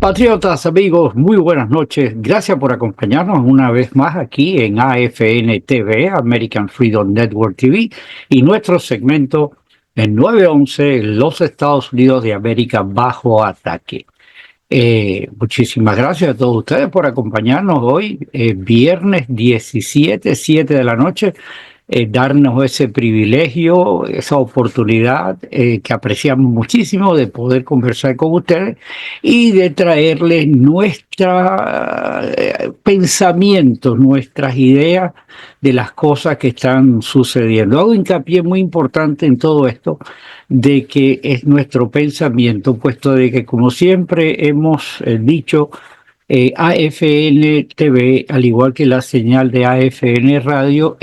Patriotas, amigos, muy buenas noches. Gracias por acompañarnos una vez más aquí en AFN TV, American Freedom Network TV, y nuestro segmento en 911, los Estados Unidos de América bajo ataque. Muchísimas gracias a todos ustedes por acompañarnos hoy, viernes 17, 7 de la noche. Darnos ese privilegio, esa oportunidad que apreciamos muchísimo de poder conversar con ustedes y de traerles nuestros pensamientos, nuestras ideas de las cosas que están sucediendo. Hago hincapié muy importante en todo esto de que es nuestro pensamiento, puesto de que, como siempre hemos dicho, AFN TV, al igual que la señal de AFN Radio,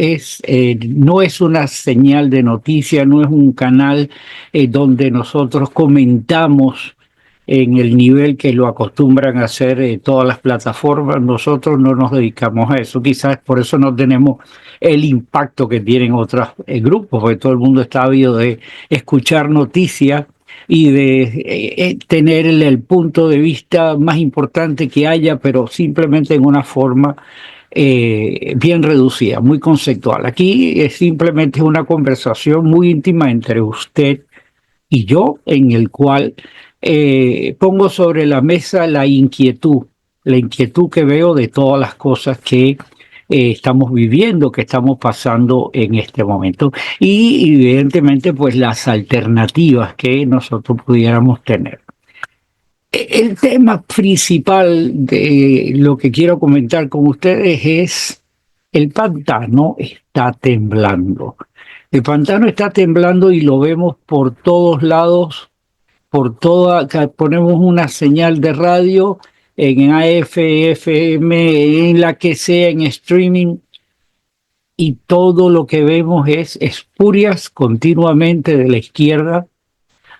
no es una señal de noticia, no es un canal donde nosotros comentamos en el nivel que lo acostumbran a hacer todas las plataformas. Nosotros no nos dedicamos a eso, quizás por eso no tenemos el impacto que tienen otros grupos, porque todo el mundo está ávido de escuchar noticias y de tener el punto de vista más importante que haya, pero simplemente en una forma bien reducida, muy conceptual. Aquí es simplemente una conversación muy íntima entre usted y yo, en el cual pongo sobre la mesa la inquietud que veo de todas las cosas que estamos viviendo, que estamos pasando en este momento, y evidentemente pues las alternativas que nosotros pudiéramos tener. El tema principal de lo que quiero comentar con ustedes es: el pantano está temblando. El pantano está temblando y lo vemos por todos lados, ponemos una señal de radio en AF, FM, en la que sea, en streaming, y todo lo que vemos es espurias continuamente de la izquierda.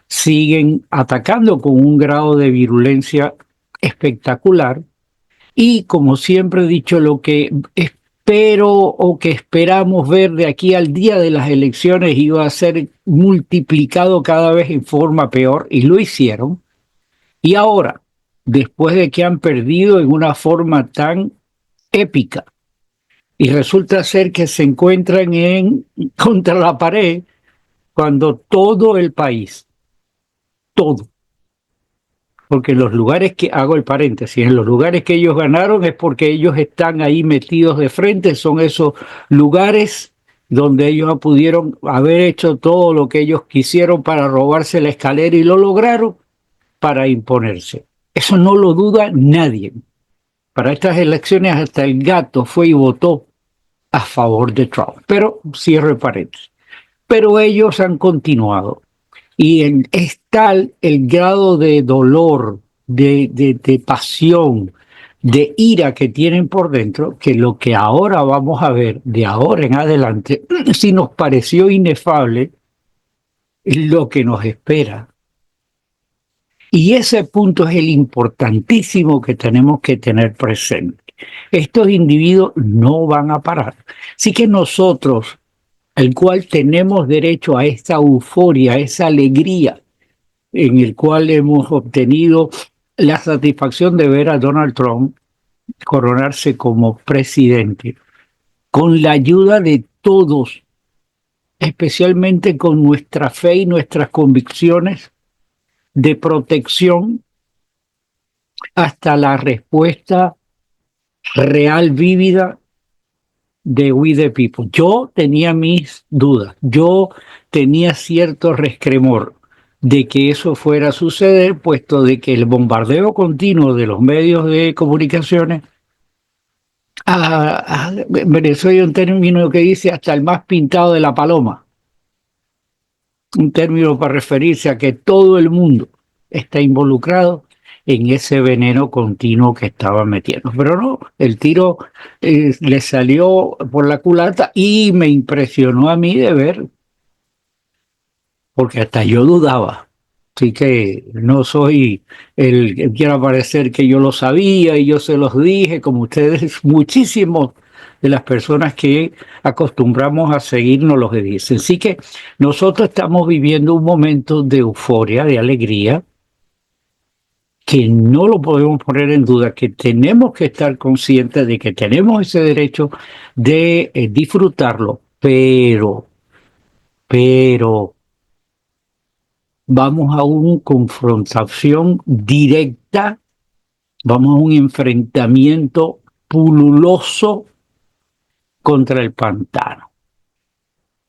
Siguen atacando con un grado de virulencia espectacular, y como siempre he dicho, lo que espero o que esperamos ver de aquí al día de las elecciones iba a ser multiplicado cada vez en forma peor, y lo hicieron. Y ahora, después de que han perdido en una forma tan épica, y resulta ser que se encuentran contra la pared, cuando todo el país, todo, porque en los lugares que, hago el paréntesis, en los lugares que ellos ganaron es porque ellos están ahí metidos de frente, son esos lugares donde ellos pudieron haber hecho todo lo que ellos quisieron para robarse la escalera, y lo lograron para imponerse. Eso no lo duda nadie. Para estas elecciones hasta el gato fue y votó a favor de Trump. Pero cierro el paréntesis. Pero ellos han continuado. Y es tal el grado de dolor, de pasión, de ira que tienen por dentro, que lo que ahora vamos a ver de ahora en adelante, si nos pareció inefable, es lo que nos espera. Y ese punto es el importantísimo que tenemos que tener presente. Estos individuos no van a parar. Así que nosotros, el cual tenemos derecho a esta euforia, a esa alegría, en el cual hemos obtenido la satisfacción de ver a Donald Trump coronarse como presidente, con la ayuda de todos, especialmente con nuestra fe y nuestras convicciones de protección, hasta la respuesta real, vívida de We the People. Yo tenía mis dudas, yo tenía cierto resquemor de que eso fuera a suceder, puesto de que el bombardeo continuo de los medios de comunicaciones, en Venezuela hay un término que dice hasta el más pintado de la paloma, un término para referirse a que todo el mundo está involucrado en ese veneno continuo que estaba metiendo. Pero no, el tiro le salió por la culata, y me impresionó a mí de ver, porque hasta yo dudaba. Así que no soy el que quiera parecer que yo lo sabía y yo se los dije, como ustedes, muchísimos de las personas que acostumbramos a seguirnos los que dicen. Así que nosotros estamos viviendo un momento de euforia, de alegría, que no lo podemos poner en duda, que tenemos que estar conscientes de que tenemos ese derecho de disfrutarlo, pero vamos a una confrontación directa, vamos a un enfrentamiento pululoso contra el pantano.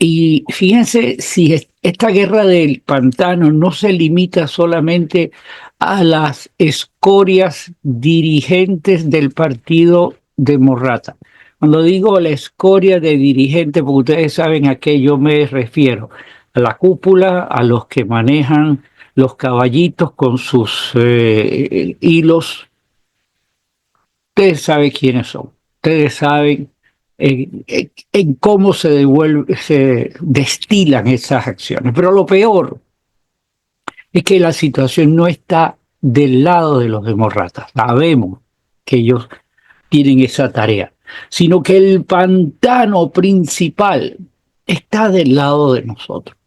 Y fíjense, si esta guerra del pantano no se limita solamente a las escorias dirigentes del partido de Morrata. Cuando digo la escoria de dirigentes, porque ustedes saben a qué yo me refiero, a la cúpula, a los que manejan los caballitos con sus hilos. Ustedes saben quiénes son, ustedes saben en cómo se destilan esas acciones. Pero lo peor es que la situación no está del lado de los demócratas. Sabemos que ellos tienen esa tarea, sino que el pantano principal está del lado de nosotros,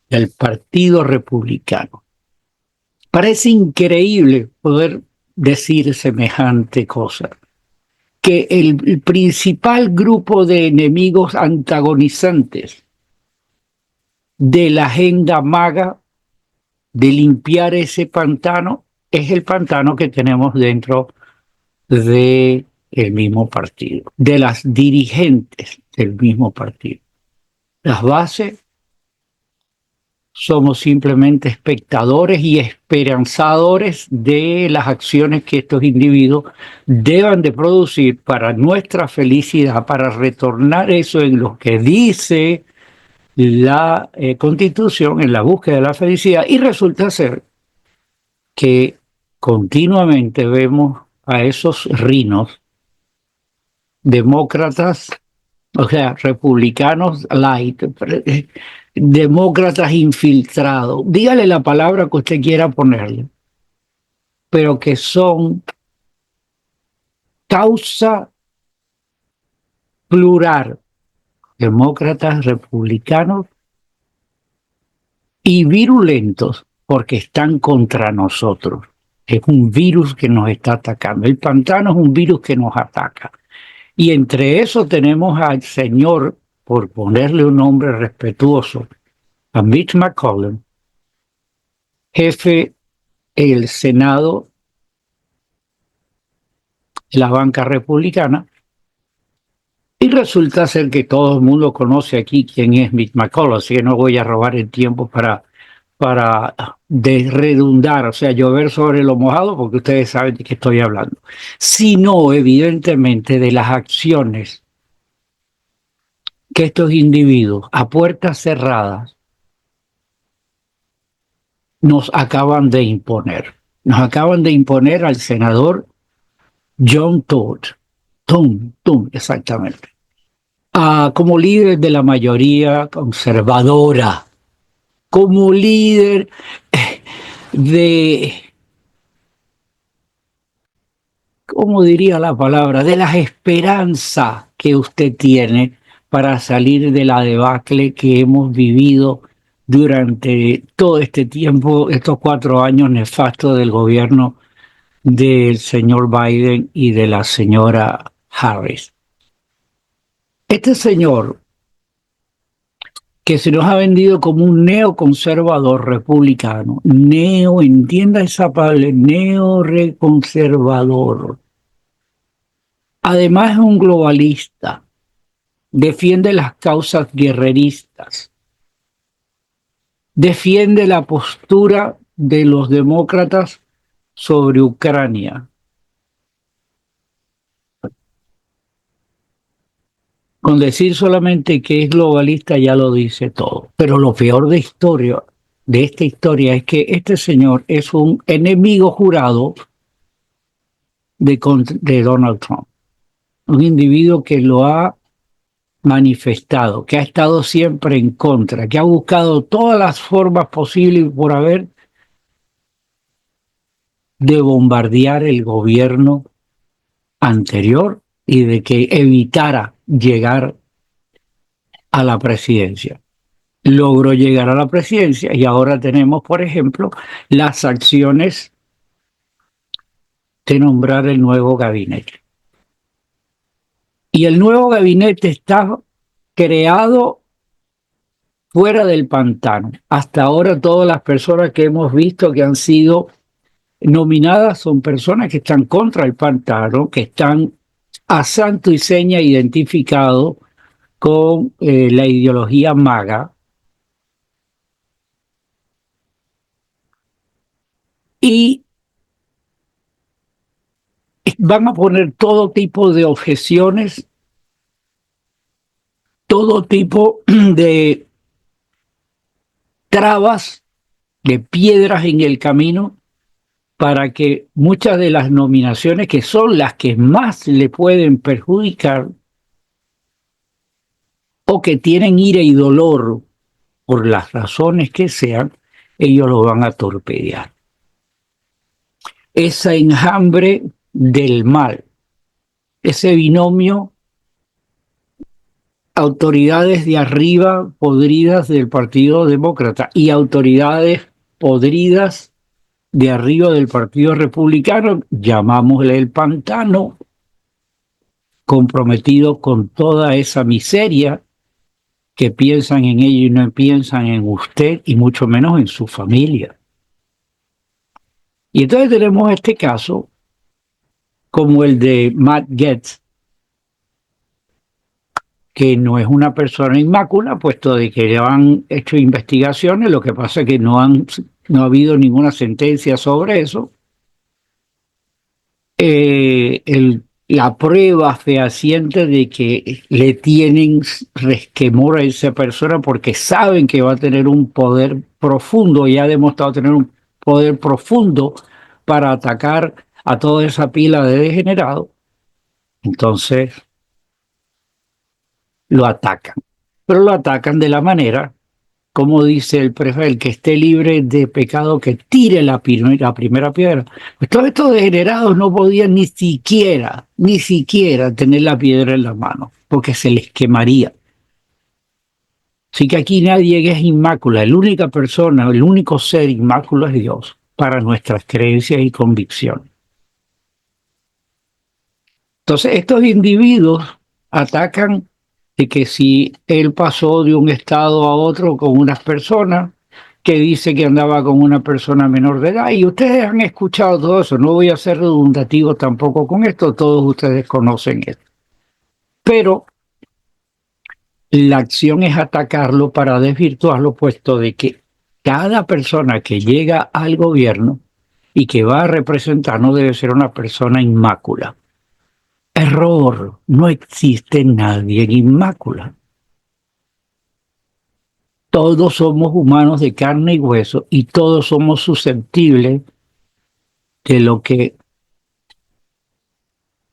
del Partido Republicano. Parece increíble poder decir semejante cosa, que el principal grupo de enemigos antagonizantes de la agenda MAGA de limpiar ese pantano es el pantano que tenemos dentro del mismo partido, de las dirigentes del mismo partido. Las bases somos simplemente espectadores y esperanzadores de las acciones que estos individuos deban de producir para nuestra felicidad, para retornar eso en lo que dice la Constitución, en la búsqueda de la felicidad. Y resulta ser que continuamente vemos a esos rinos demócratas, o sea, republicanos light, demócratas infiltrados, dígale la palabra que usted quiera ponerle, pero que son causa plural, demócratas, republicanos y virulentos porque están contra nosotros. Es un virus que nos está atacando. El pantano es un virus que nos ataca. Y entre eso tenemos al señor, por ponerle un nombre respetuoso, a Mitch McConnell, jefe del Senado, la banca republicana, y resulta ser que todo el mundo conoce aquí quién es Mitch McConnell, así que no voy a robar el tiempo para redundar, o sea, llover sobre lo mojado, porque ustedes saben de qué estoy hablando, sino evidentemente de las acciones que estos individuos a puertas cerradas nos acaban de imponer. Nos acaban de imponer al senador John Todd, exactamente, como líder de la mayoría conservadora, como líder de, ¿cómo diría la palabra?, de las esperanzas que usted tiene para salir de la debacle que hemos vivido durante todo este tiempo, estos 4 años nefastos del gobierno del señor Biden y de la señora Harris. Este señor, que se nos ha vendido como un neoconservador republicano, entienda esa palabra, neoconservador. Además es un globalista, defiende las causas guerreristas, defiende la postura de los demócratas sobre Ucrania. Con decir solamente que es globalista ya lo dice todo. Pero lo peor de esta historia es que este señor es un enemigo jurado de Donald Trump. Un individuo que lo ha manifestado, que ha estado siempre en contra, que ha buscado todas las formas posibles por haber de bombardear el gobierno anterior y de que evitara llegar a la presidencia. Logró llegar a la presidencia y ahora tenemos, por ejemplo, las acciones de nombrar el nuevo gabinete. Y el nuevo gabinete está creado fuera del pantano. Hasta ahora todas las personas que hemos visto que han sido nominadas son personas que están contra el pantano, que están a santo y seña identificados con la ideología MAGA. Y van a poner todo tipo de objeciones, todo tipo de trabas, de piedras en el camino para que muchas de las nominaciones que son las que más le pueden perjudicar o que tienen ira y dolor por las razones que sean, ellos lo van a torpedear. Ese enjambre del mal, ese binomio, autoridades de arriba podridas del Partido Demócrata y autoridades podridas de arriba del Partido Republicano, llamámosle el pantano, comprometido con toda esa miseria que piensan en ello y no piensan en usted y mucho menos en su familia. Y entonces tenemos este caso como el de Matt Gaetz, que no es una persona inmácula, puesto de que ya han hecho investigaciones, lo que pasa es que no ha habido ninguna sentencia sobre eso. La prueba fehaciente de que le tienen resquemor a esa persona porque saben que va a tener un poder profundo y ha demostrado tener un poder profundo para atacar a toda esa pila de degenerados, entonces lo atacan. Pero lo atacan de la manera, como dice el prefecto, el que esté libre de pecado que tire la primera piedra. Pues todos estos degenerados no podían ni siquiera tener la piedra en la mano, porque se les quemaría. Así que aquí nadie es inmácula. La única persona, el único ser inmáculo es Dios para nuestras creencias y convicciones. Entonces estos individuos atacan de que si él pasó de un estado a otro con unas personas, que dice que andaba con una persona menor de edad, y ustedes han escuchado todo eso, no voy a ser redundativo tampoco con esto, todos ustedes conocen esto. Pero la acción es atacarlo para desvirtuarlo, puesto de que cada persona que llega al gobierno y que va a representar no debe ser una persona inmácula. Error, no existe nadie inmácula. Todos somos humanos de carne y hueso y todos somos susceptibles de lo que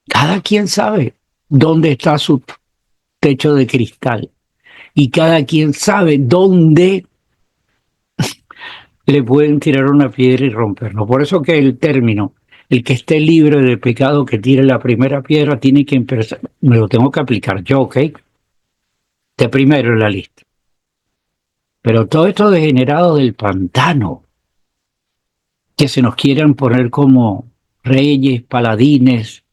cada quien sabe dónde está su techo de cristal y cada quien sabe dónde le pueden tirar una piedra y romperlo. Por eso que el término, el que esté libre de pecado que tire la primera piedra, tiene que empezar, me lo tengo que aplicar yo, ¿ok? De primero en la lista. Pero todo esto degenerado del pantano, que se nos quieran poner como reyes, paladines,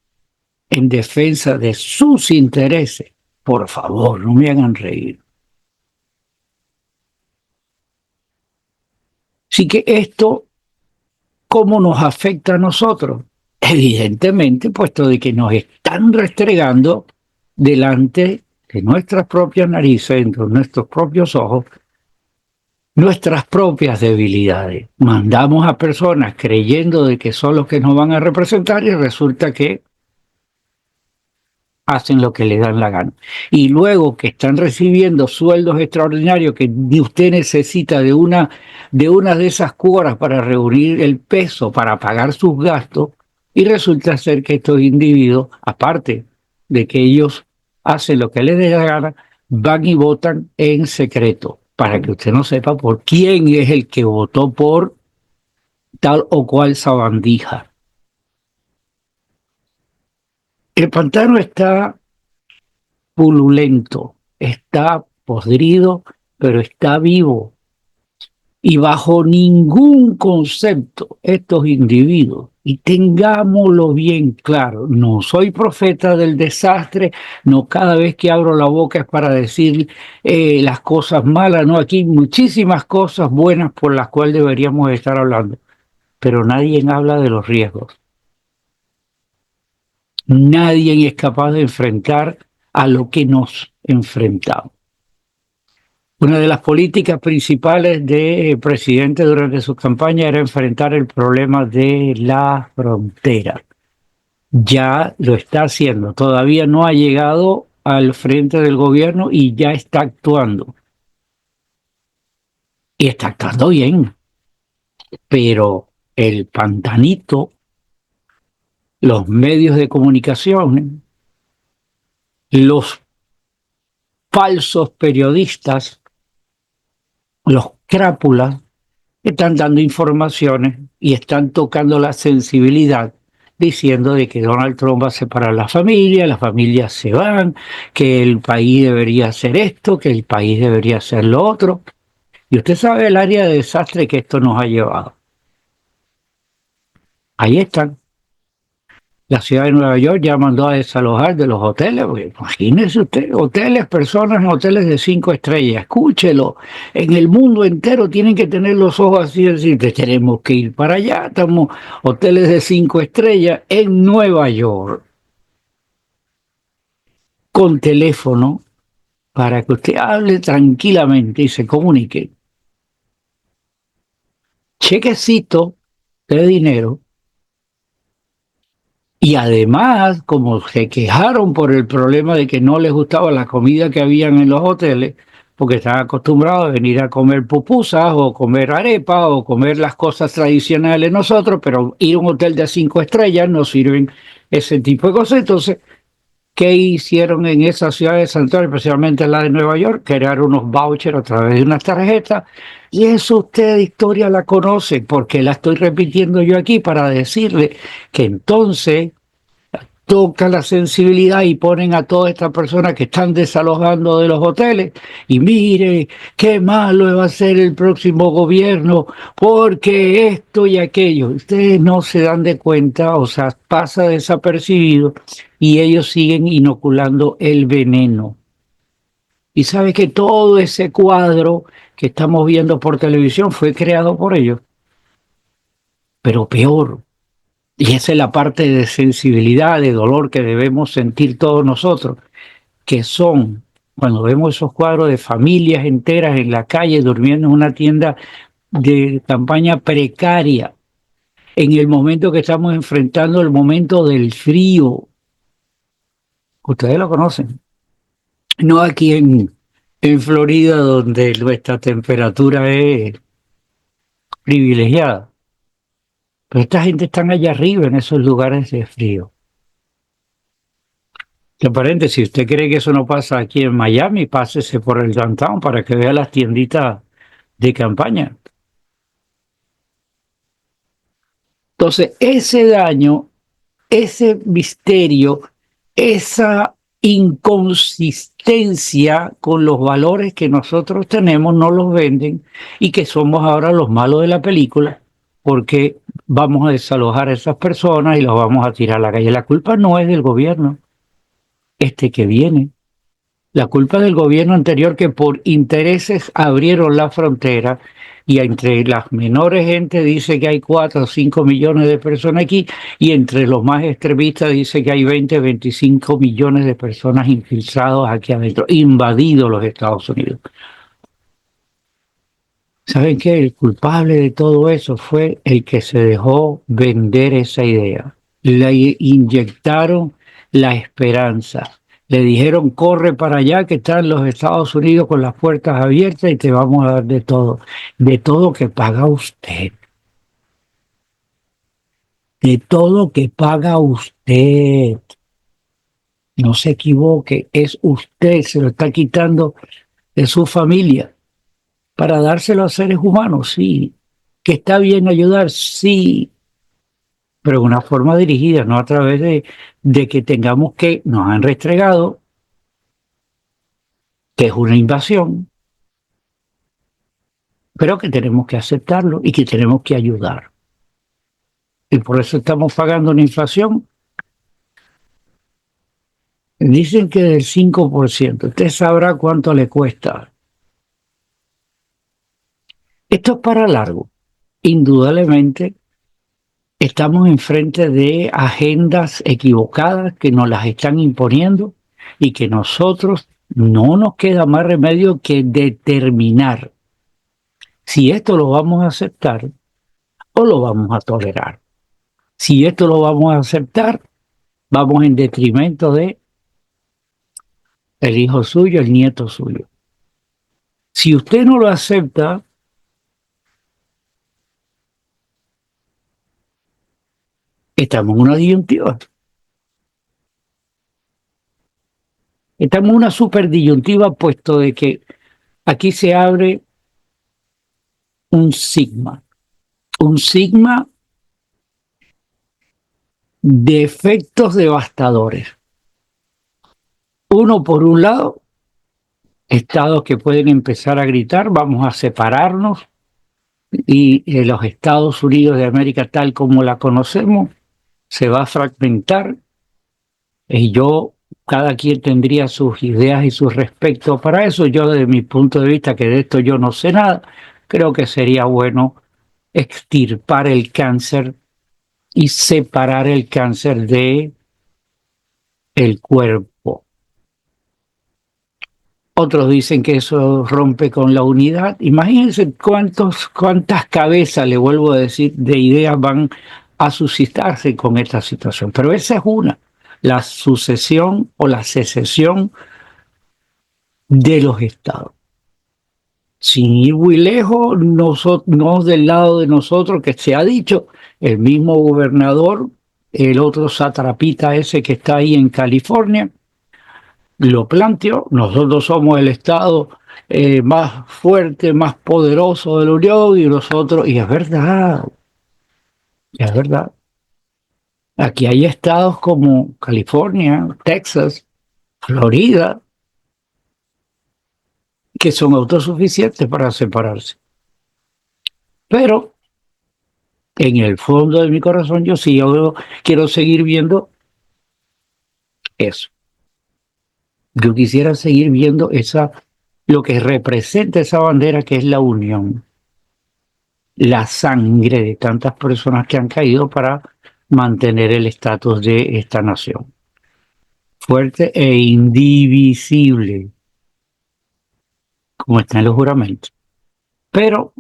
en defensa de sus intereses, por favor, no me hagan reír. Así que esto, ¿cómo nos afecta a nosotros? Evidentemente, puesto de que nos están restregando delante de nuestras propias narices, entre nuestros propios ojos, nuestras propias debilidades. Mandamos a personas creyendo de que son los que nos van a representar y resulta que hacen lo que les dan la gana. Y luego que están recibiendo sueldos extraordinarios que ni usted necesita de esas cuotas para reunir el peso para pagar sus gastos, y resulta ser que estos individuos, aparte de que ellos hacen lo que les dé la gana, van y votan en secreto, para que usted no sepa por quién es el que votó por tal o cual sabandija. El pantano está pululento, está podrido, pero está vivo. Y bajo ningún concepto estos individuos, y tengámoslo bien claro, no soy profeta del desastre, no cada vez que abro la boca es para decir las cosas malas, no, aquí hay muchísimas cosas buenas por las cuales deberíamos estar hablando, pero nadie habla de los riesgos. Nadie es capaz de enfrentar a lo que nos enfrentamos. Una de las políticas principales del presidente durante su campaña era enfrentar el problema de la frontera. Ya lo está haciendo, todavía no ha llegado al frente del gobierno y ya está actuando. Y está actuando bien, pero el pantanito, los medios de comunicación, los falsos periodistas, los crápulas, están dando informaciones y están tocando la sensibilidad diciendo de que Donald Trump va a separar las familias se van, que el país debería hacer esto, que el país debería hacer lo otro. Y usted sabe el área de desastre que esto nos ha llevado. Ahí están. La ciudad de Nueva York ya mandó a desalojar de los hoteles, porque imagínese usted, hoteles, personas en hoteles de 5 estrellas, escúchelo, en el mundo entero tienen que tener los ojos así, decir, tenemos que ir para allá, estamos hoteles de 5 estrellas en Nueva York, con teléfono, para que usted hable tranquilamente y se comunique. Chequecito de dinero. Y además, como se quejaron por el problema de que no les gustaba la comida que habían en los hoteles, porque estaban acostumbrados a venir a comer pupusas o comer arepa o comer las cosas tradicionales nosotros, pero ir a un hotel de 5 estrellas no sirven ese tipo de cosas. Entonces, ¿qué hicieron en esa ciudad de santuario, especialmente la de Nueva York? Crear unos vouchers a través de unas tarjetas. Y eso usted de historia la conoce, porque la estoy repitiendo yo aquí para decirle que entonces toca la sensibilidad y ponen a todas estas personas que están desalojando de los hoteles y mire qué malo va a ser el próximo gobierno porque esto y aquello. Ustedes no se dan de cuenta, o sea, pasa desapercibido y ellos siguen inoculando el veneno. Y sabe que todo ese cuadro que estamos viendo por televisión fue creado por ellos, pero peor. Y esa es la parte de sensibilidad, de dolor que debemos sentir todos nosotros, que son, cuando vemos esos cuadros de familias enteras en la calle durmiendo en una tienda de campaña precaria, en el momento que estamos enfrentando el momento del frío. Ustedes lo conocen. No aquí en Florida, donde nuestra temperatura es privilegiada. Pero esta gente está allá arriba en esos lugares de frío. De paréntesis, si usted cree que eso no pasa aquí en Miami, pásese por el downtown para que vea las tienditas de campaña. Entonces, ese daño, ese misterio, esa inconsistencia con los valores que nosotros tenemos, no los venden y que somos ahora los malos de la película porque vamos a desalojar a esas personas y los vamos a tirar a la calle. La culpa no es del gobierno, este que viene. La culpa del gobierno anterior que por intereses abrieron la frontera y entre las menores gente dice que hay 4 o 5 millones de personas aquí y entre los más extremistas dice que hay 20, 25 millones de personas infiltrados aquí adentro, invadidos los Estados Unidos. ¿Saben qué? El culpable de todo eso fue el que se dejó vender esa idea. Le inyectaron la esperanza. Le dijeron, corre para allá que están los Estados Unidos con las puertas abiertas y te vamos a dar de todo que paga usted, de todo que paga usted. No se equivoque, es usted, se lo está quitando de su familia para dárselo a seres humanos, sí. Que está bien ayudar, sí, pero de una forma dirigida, no a través de que tengamos que, nos han restregado, que es una invasión, pero que tenemos que aceptarlo y que tenemos que ayudar. Y por eso estamos pagando una inflación. Dicen que del 5%. Usted sabrá cuánto le cuesta. Esto es para largo. Indudablemente estamos enfrente de agendas equivocadas que nos las están imponiendo y que nosotros no nos queda más remedio que determinar si esto lo vamos a aceptar o lo vamos a tolerar. Si esto lo vamos a aceptar, vamos en detrimento de el hijo suyo, el nieto suyo. Si usted no lo acepta, estamos en una disyuntiva. Estamos en una super disyuntiva, puesto de que aquí se abre un sigma de efectos devastadores. Uno, por un lado, estados que pueden empezar a gritar, vamos a separarnos, y los Estados Unidos de América, tal como la conocemos, se va a fragmentar, y cada quien tendría sus ideas y sus respectos para eso. Yo, desde mi punto de vista, que de esto yo no sé nada, creo que sería bueno extirpar el cáncer y separar el cáncer de el cuerpo. Otros dicen que eso rompe con la unidad. Imagínense cuántas cabezas, le vuelvo a decir, de ideas van a suscitarse con esta situación. Pero esa es una, la sucesión o la secesión de los estados. Sin ir muy lejos, no del lado de nosotros, que se ha dicho, el mismo gobernador, el otro satrapita ese que está ahí en California, lo planteó. Nosotros somos el estado más fuerte, más poderoso de la Unión, y nosotros, y es verdad. Aquí hay estados como California, Texas, Florida, que son autosuficientes para separarse. Pero en el fondo de mi corazón yo quiero seguir viendo eso. Yo quisiera seguir viendo lo que representa esa bandera, que es la unión, la sangre de tantas personas que han caído para mantener el estatus de esta nación. Fuerte e indivisible, como está en los juramentos. Pero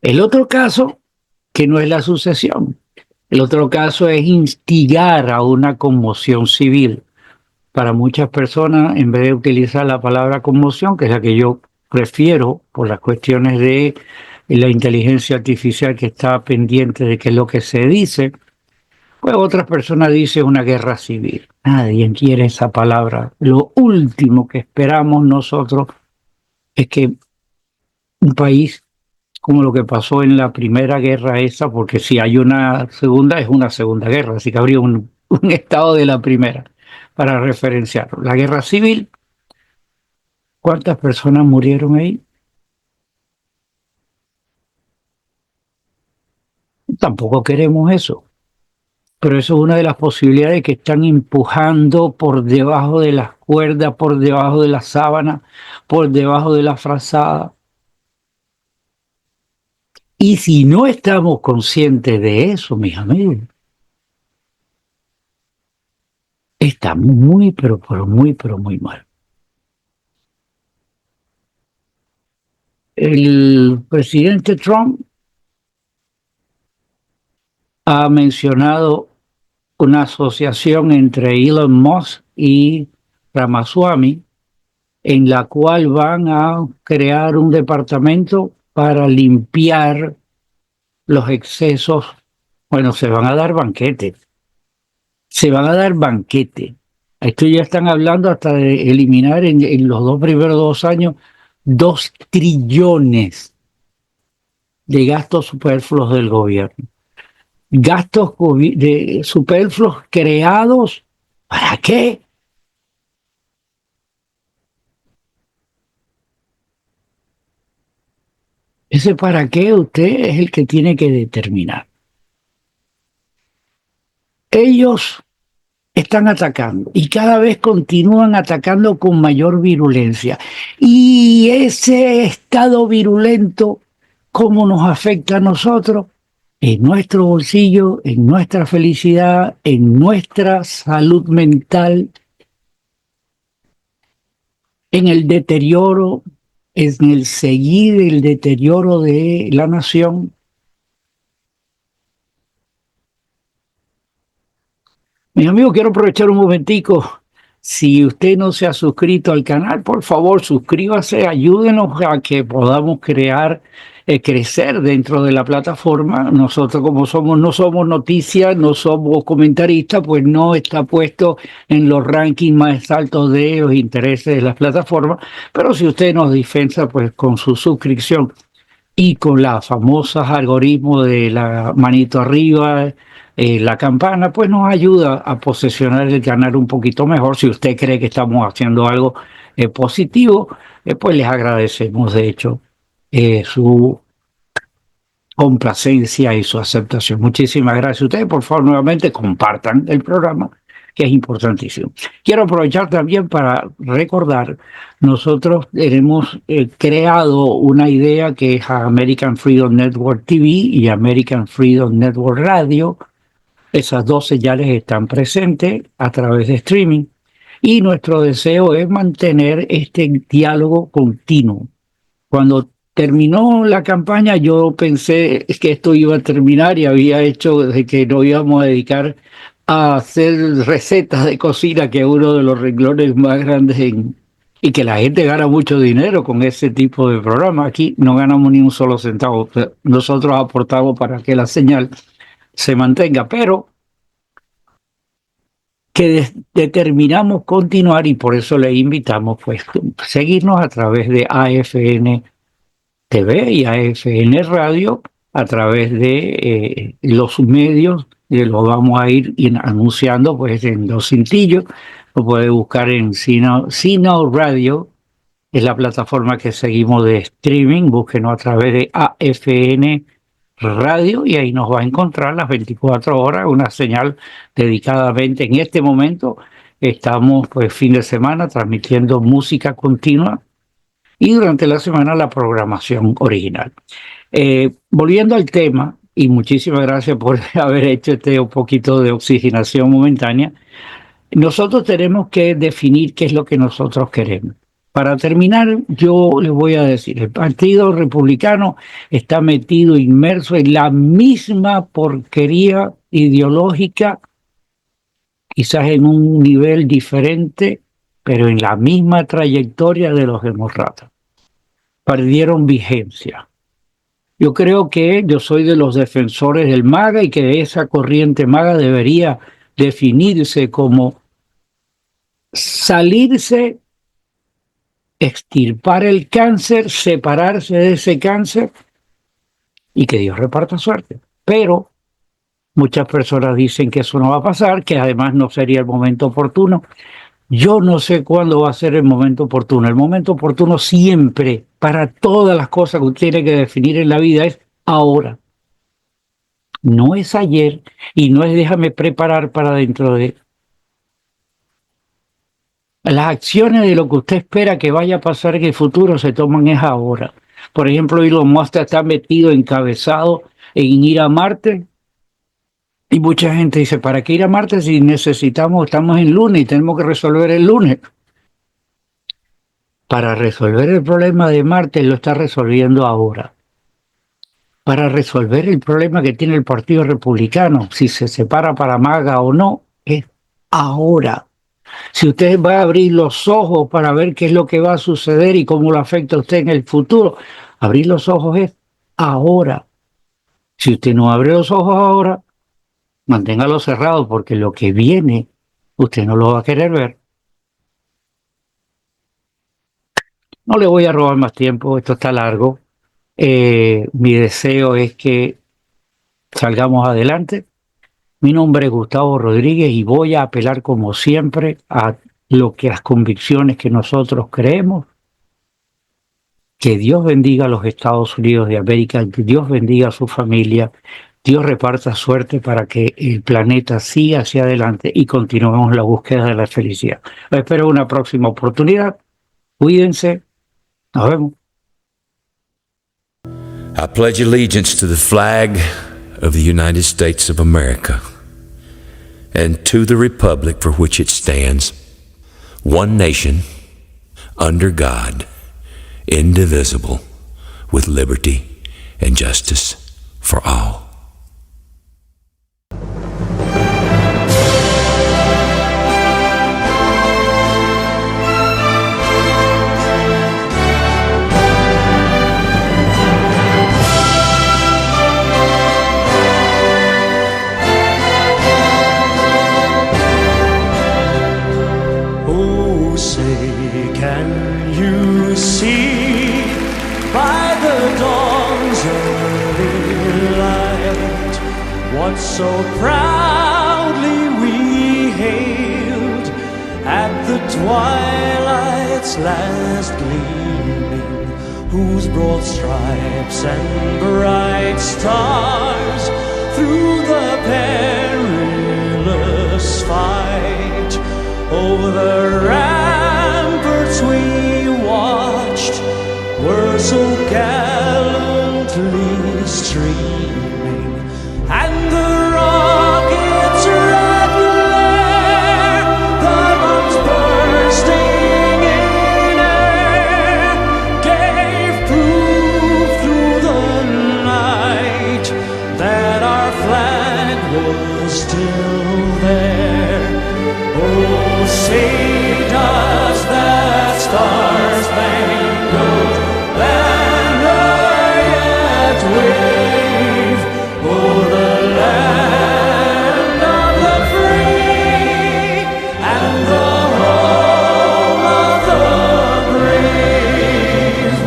el otro caso, que no es la sucesión, el otro caso es instigar a una conmoción civil. Para muchas personas, en vez de utilizar la palabra conmoción, que es la que yo prefiero por las cuestiones de la inteligencia artificial que está pendiente de qué es lo que se dice, pues otras personas dicen una guerra civil. Nadie quiere esa palabra. Lo último que esperamos nosotros es que un país, como lo que pasó en la primera guerra esa, porque si hay una segunda, es una segunda guerra, así que habría un estado de la primera para referenciarlo. La guerra civil, ¿cuántas personas murieron ahí? Tampoco queremos eso, pero eso es una de las posibilidades que están empujando por debajo de las cuerdas, por debajo de la sábana, por debajo de la frazada. Y si no estamos conscientes de eso, mis amigos, estamos muy, pero muy mal. El presidente Trump ha mencionado una asociación entre Elon Musk y Ramaswamy, en la cual van a crear un departamento para limpiar los excesos. Bueno, se van a dar banquetes, se van a dar banquetes. Esto ya están hablando hasta de eliminar en los primeros 2 años 2 trillones de gastos superfluos del gobierno. Gastos superfluos creados, ¿para qué? Ese para qué usted es el que tiene que determinar. Ellos están atacando y cada vez continúan atacando con mayor virulencia. Y ese estado virulento, ¿cómo nos afecta a nosotros? En nuestro bolsillo, en nuestra felicidad, en nuestra salud mental, en el deterioro, en el seguir el deterioro de la nación. Mis amigos, quiero aprovechar un momentico. Si usted no se ha suscrito al canal, por favor, suscríbase, ayúdenos a que podamos crecer dentro de la plataforma. Nosotros, como somos, no somos noticias, no somos comentaristas, pues no está puesto en los rankings más altos de los intereses de las plataformas. Pero si usted nos dispensa, pues con su suscripción y con las famosas algoritmos de la manito arriba, la campana, pues nos ayuda a posicionar el canal un poquito mejor. Si usted cree que estamos haciendo algo positivo, pues les agradecemos de hecho su complacencia y su aceptación. Muchísimas gracias a ustedes. Por favor, nuevamente compartan el programa, que es importantísimo. Quiero aprovechar también para recordar, nosotros hemos creado una idea que es American Freedom Network TV y American Freedom Network Radio. Esas dos señales están presentes a través de streaming y nuestro deseo es mantener este diálogo continuo. Cuando terminó la campaña, yo pensé que esto iba a terminar y había hecho de que nos íbamos a dedicar a hacer recetas de cocina, que es uno de los renglones más grandes y que la gente gana mucho dinero con ese tipo de programa. Aquí no ganamos ni un solo centavo. Nosotros aportamos para que la señal se mantenga, pero que determinamos continuar y por eso le invitamos pues seguirnos a través de AFN TV y AFN Radio a través de los medios, lo vamos a ir anunciando pues en los cintillos, lo puede buscar en Sino Radio, es la plataforma que seguimos de streaming, búsquenos a través de AFN Radio y ahí nos va a encontrar las 24 horas, una señal dedicadamente en este momento. Estamos pues fin de semana transmitiendo música continua y durante la semana la programación original. Volviendo al tema, y muchísimas gracias por haber hecho un poquito de oxigenación momentánea, nosotros tenemos que definir qué es lo que nosotros queremos. Para terminar, yo les voy a decir, el Partido Republicano está metido, inmerso en la misma porquería ideológica, quizás en un nivel diferente, pero en la misma trayectoria de los demócratas. Perdieron vigencia. Yo creo que yo soy de los defensores del MAGA y que esa corriente MAGA debería definirse como salirse, extirpar el cáncer, separarse de ese cáncer y que Dios reparta suerte. Pero muchas personas dicen que eso no va a pasar, que además no sería el momento oportuno. Yo no sé cuándo va a ser el momento oportuno. El momento oportuno siempre, para todas las cosas que usted tiene que definir en la vida, es ahora. No es ayer y no es déjame preparar para dentro de... Las acciones de lo que usted espera que vaya a pasar en el futuro se toman es ahora. Por ejemplo, Elon Musk está metido, encabezado en ir a Marte. Y mucha gente dice, ¿para qué ir a Marte si necesitamos, estamos en lunes y tenemos que resolver el lunes? Para resolver el problema de Marte lo está resolviendo ahora. Para resolver el problema que tiene el Partido Republicano, si se separa para MAGA o no, es ahora. Si usted va a abrir los ojos para ver qué es lo que va a suceder y cómo lo afecta a usted en el futuro, abrir los ojos es ahora. Si usted no abre los ojos ahora, manténgalo cerrado porque lo que viene usted no lo va a querer ver. No le voy a robar más tiempo, esto está largo. Mi deseo es que salgamos adelante. Mi nombre es Gustavo Rodríguez y voy a apelar como siempre a lo que las convicciones que nosotros creemos. Que Dios bendiga a los Estados Unidos de América, que Dios bendiga a su familia, Dios reparta suerte para que el planeta siga hacia adelante y continuemos la búsqueda de la felicidad. Espero una próxima oportunidad. Cuídense. Nos vemos. I pledge allegiance to the flag of the United States of America and to the republic for which it stands, one nation, under God, indivisible, with liberty and justice for all. Oh, say, can you see by the dawn's early light what so proudly we hailed at the twilight's last gleaming, whose broad stripes and bright stars through the perilous fight over the ramparts we watched were so gallantly streaming, and the rockets' red glare, the bombs bursting in air, gave proof through the night that our flag was still there. Oh, say does that star-spangled banner yet wave o'er the land of the free and the home of the brave?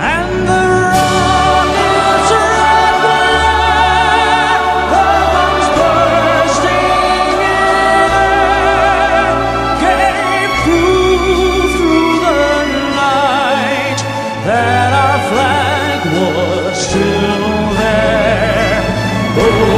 And the rockets' red glare, the bombs bursting in air, gave proof through the night that our flag was still there. Oh,